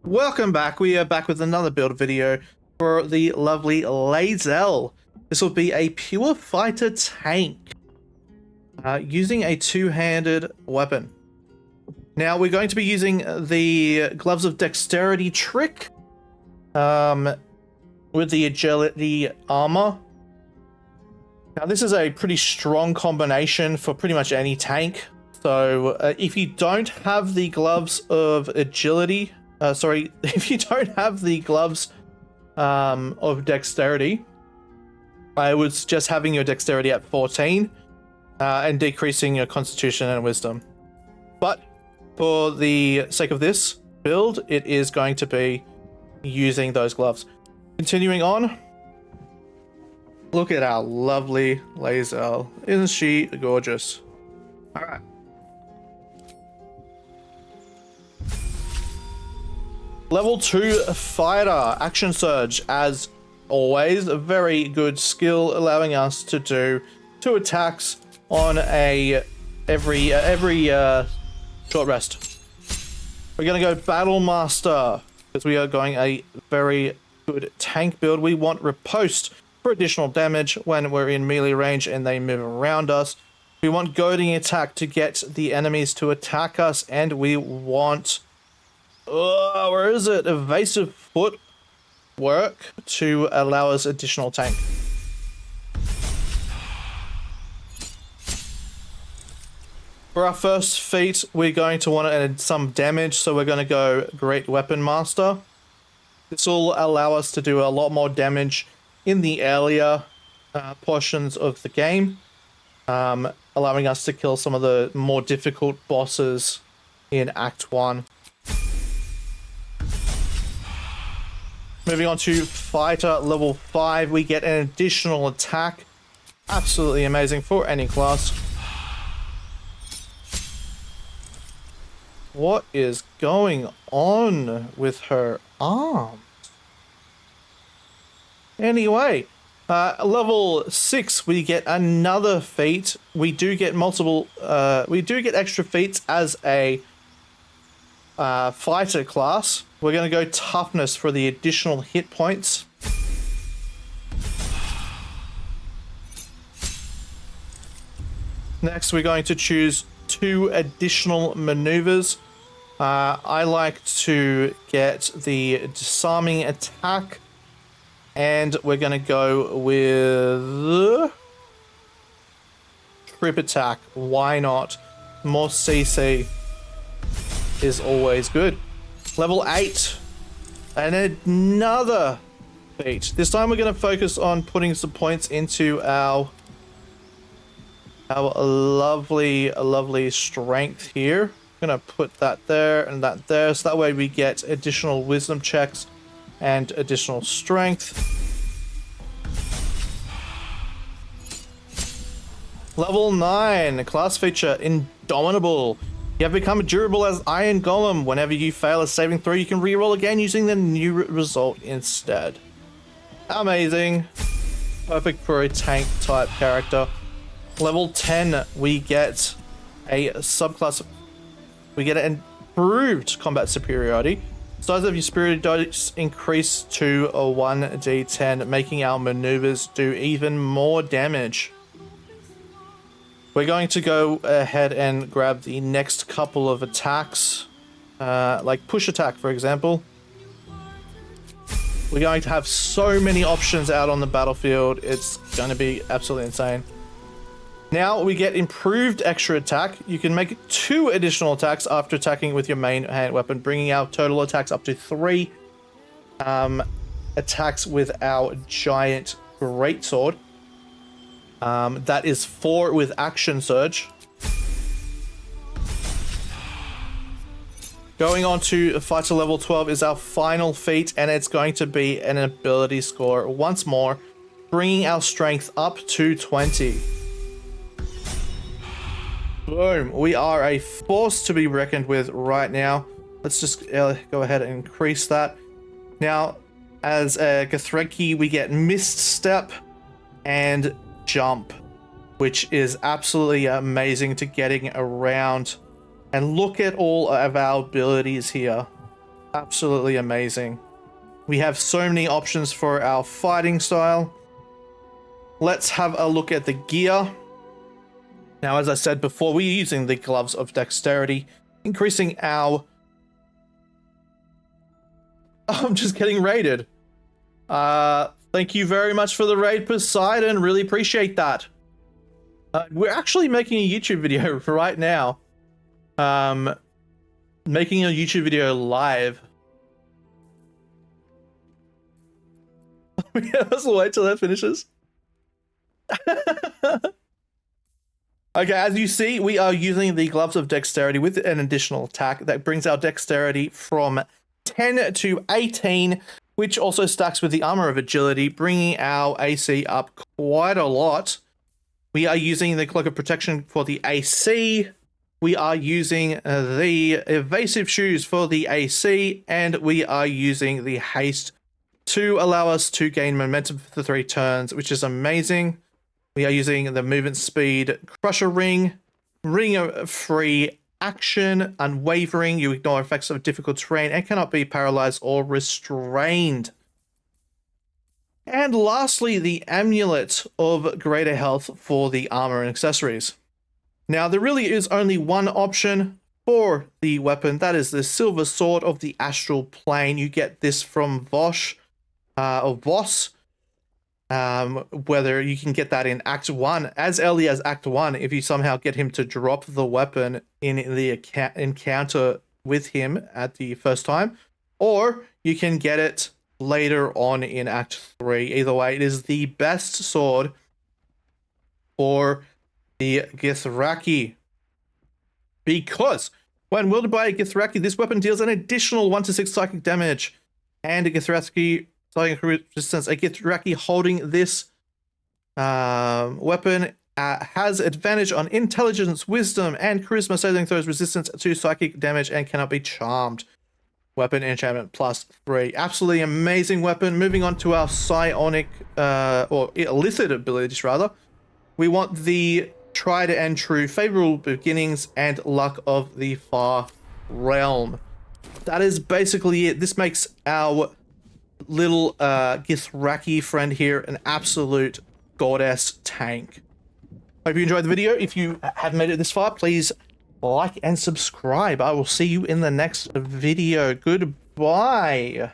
Welcome back. We are back with another build video for the lovely LAE'ZEL. This will be a pure fighter tank using a two-handed weapon. Now we're going to be using the Gloves of Dexterity trick with the Agility armor. Now this is a pretty strong combination for pretty much any tank. So if you don't have the Gloves of Agility, if you don't have the Gloves of Dexterity, I would suggest having your Dexterity at 14 and decreasing your Constitution and Wisdom. But for the sake of this build, it is going to be using those gloves. Continuing on, look at our lovely LAE'ZEL. Isn't she gorgeous? All right. Level 2 fighter, action surge, as always, a very good skill, allowing us to do 2 attacks on every short rest. We're gonna go battle master because we are going a very good tank build. We want riposte for additional damage when we're in melee range and they move around us. We want goading attack to get the enemies to attack us, and we want where is it? Evasive footwork to allow us additional tank. For our first feat, we're going to want to add some damage, so we're going to go Great Weapon Master. This will allow us to do a lot more damage in the earlier portions of the game, allowing us to kill some of the more difficult bosses in Act 1. Moving on to fighter level 5, we get an additional attack. Absolutely amazing for any class. What is going on with her arms? Anyway, level 6, we get another feat. We do get extra feats as a fighter class. We're going to go toughness for the additional hit points. Next, we're going to choose 2 additional maneuvers. I like to get the disarming attack, and we're going to go with trip attack. Why not? More CC is always good. Level 8, and another feat. This time we're going to focus on putting some points into our lovely strength here. I'm going to put that there and that there, so that way we get additional wisdom checks and additional strength. Level 9, class feature, Indomitable. You have become durable as Iron Golem. Whenever you fail a saving throw, you can reroll again using the new result instead. Amazing. Perfect for a tank type character. Level 10, we get a subclass. We get an improved combat superiority. Size of your spirit dice increase to a 1d10, making our maneuvers do even more damage. We're going to go ahead and grab the next couple of attacks, like push attack, for example. We're going to have so many options out on the battlefield. It's going to be absolutely insane. Now we get improved extra attack. You can make 2 additional attacks after attacking with your main hand weapon, bringing our total attacks up to 3 attacks with our giant greatsword. That is 4 with action surge. Going on to fighter level 12 is our final feat, and it's going to be an ability score once more, bringing our strength up to 20. Boom. We are a force to be reckoned with right now. Let's just go ahead and increase that. Now, as a Githrenki, we get Mist Step and Jump, which is absolutely amazing to getting around. And look at all of our abilities here. Absolutely amazing. We have so many options for our fighting style. Let's have a look at the gear. Now, as I said before, we're using the gloves of dexterity, increasing our... I'm just getting raided. Thank you very much for the raid, Poseidon. Really appreciate that. We're actually making a YouTube video right now. Making a YouTube video live. Let's wait till that finishes. Okay, as you see, we are using the gloves of dexterity with an additional attack that brings our dexterity from 10 to 18, which also stacks with the armor of agility, bringing our AC up quite a lot. We are using the cloak of protection for the AC. We are using the evasive shoes for the AC, and we are using the haste to allow us to gain momentum for the 3 turns, which is amazing. We are using the movement speed, crusher ring, ring of free action, unwavering. You ignore effects of difficult terrain and cannot be paralyzed or restrained. And lastly, the amulet of greater health for the armor and accessories. Now, there really is only one option for the weapon. That is the silver sword of the astral plane. You get this from Vosh, or Voss. Whether you can get that in Act 1, as early as Act 1, if you somehow get him to drop the weapon in the encounter with him at the first time, or you can get it later on in Act 3. Either way, it is the best sword for the Githyraki. Because when wielded by a Githyraki, this weapon deals an additional 1 to 6 psychic damage, and a Githyraki resistance. A Githyraki holding this weapon has advantage on intelligence, wisdom, and charisma saving throws, resistance to psychic damage, and cannot be charmed. Weapon enchantment +3. Absolutely amazing weapon. Moving on to our psionic, or illicit abilities rather. We want the tried and true favorable beginnings and luck of the far realm. That is basically it. This makes our little Githyraki friend here an absolute goddess tank. Hope you enjoyed the video. If you have made it this far, please like and subscribe. I will see you in the next video. Goodbye.